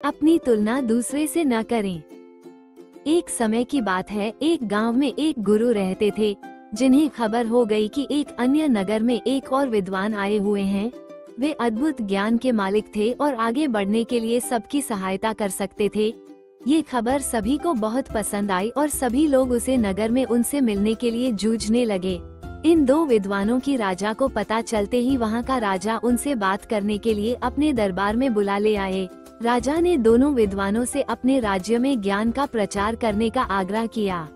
अपनी तुलना दूसरे से न करें। एक समय की बात है, एक गांव में एक गुरु रहते थे, जिन्हें खबर हो गई कि एक अन्य नगर में एक और विद्वान आए हुए हैं। वे अद्भुत ज्ञान के मालिक थे और आगे बढ़ने के लिए सबकी सहायता कर सकते थे। ये खबर सभी को बहुत पसंद आई और सभी लोग उसे नगर में उनसे मिलने के लिए जूझने लगे। इन दो विद्वानों की राजा को पता चलते ही वहाँ का राजा उनसे बात करने के लिए अपने दरबार में बुला ले आए। राजा ने दोनों विद्वानों से अपने राज्य में ज्ञान का प्रचार करने का आग्रह किया।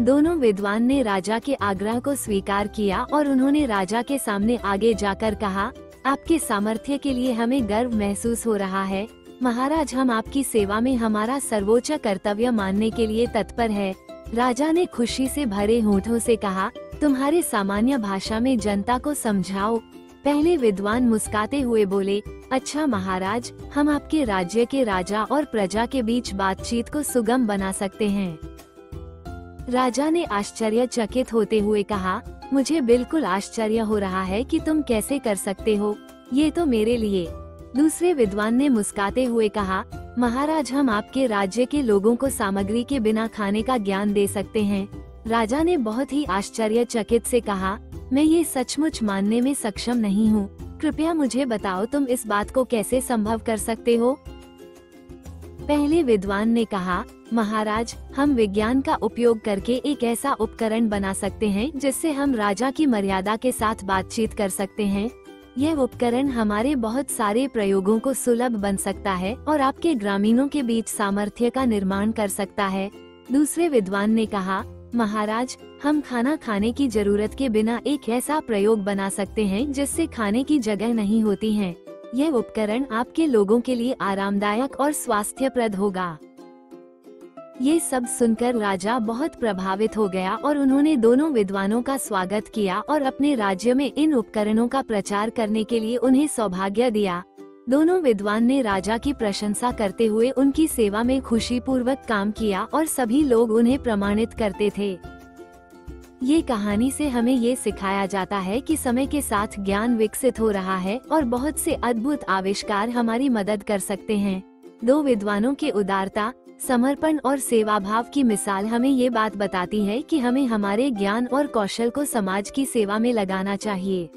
दोनों विद्वान ने राजा के आग्रह को स्वीकार किया और उन्होंने राजा के सामने आगे जाकर कहा, आपके सामर्थ्य के लिए हमें गर्व महसूस हो रहा है। महाराज, हम आपकी सेवा में हमारा सर्वोच्च कर्तव्य मानने के लिए तत्पर है। राजा ने खुशी से भरे होठों से कहा, तुम्हारे सामान्य भाषा में जनता को समझाओ। पहले विद्वान मुस्कुराते हुए बोले, अच्छा महाराज, हम आपके राज्य के राजा और प्रजा के बीच बातचीत को सुगम बना सकते हैं। राजा ने आश्चर्यचकित होते हुए कहा, मुझे बिल्कुल आश्चर्य हो रहा है कि तुम कैसे कर सकते हो, ये तो मेरे लिए। दूसरे विद्वान ने मुस्कुराते हुए कहा, महाराज, हम आपके राज्य के लोगों को सामग्री के बिना खाने का ज्ञान दे सकते हैं। राजा ने बहुत ही आश्चर्यचकित से कहा, मैं ये सचमुच मानने में सक्षम नहीं हूँ। कृपया मुझे बताओ, तुम इस बात को कैसे संभव कर सकते हो? पहले विद्वान ने कहा, महाराज, हम विज्ञान का उपयोग करके एक ऐसा उपकरण बना सकते हैं जिससे हम राजा की मर्यादा के साथ बातचीत कर सकते हैं। यह उपकरण हमारे बहुत सारे प्रयोगों को सुलभ बन सकता है और आपके ग्रामीणों के बीच सामर्थ्य का निर्माण कर सकता है। दूसरे विद्वान ने कहा, महाराज, हम खाना खाने की जरूरत के बिना एक ऐसा प्रयोग बना सकते हैं जिससे खाने की जगह नहीं होती है। यह उपकरण आपके लोगों के लिए आरामदायक और स्वास्थ्यप्रद होगा। ये सब सुनकर राजा बहुत प्रभावित हो गया और उन्होंने दोनों विद्वानों का स्वागत किया और अपने राज्य में इन उपकरणों का प्रचार करने के लिए उन्हें सौभाग्य दिया। दोनों विद्वान ने राजा की प्रशंसा करते हुए उनकी सेवा में खुशीपूर्वक काम किया और सभी लोग उन्हें प्रमाणित करते थे। ये कहानी से हमें ये सिखाया जाता है कि समय के साथ ज्ञान विकसित हो रहा है और बहुत से अद्भुत आविष्कार हमारी मदद कर सकते हैं। दो विद्वानों के उदारता, समर्पण और सेवाभाव की मिसाल हमें ये बात बताती है कि हमें हमारे ज्ञान और कौशल को समाज की सेवा में लगाना चाहिए।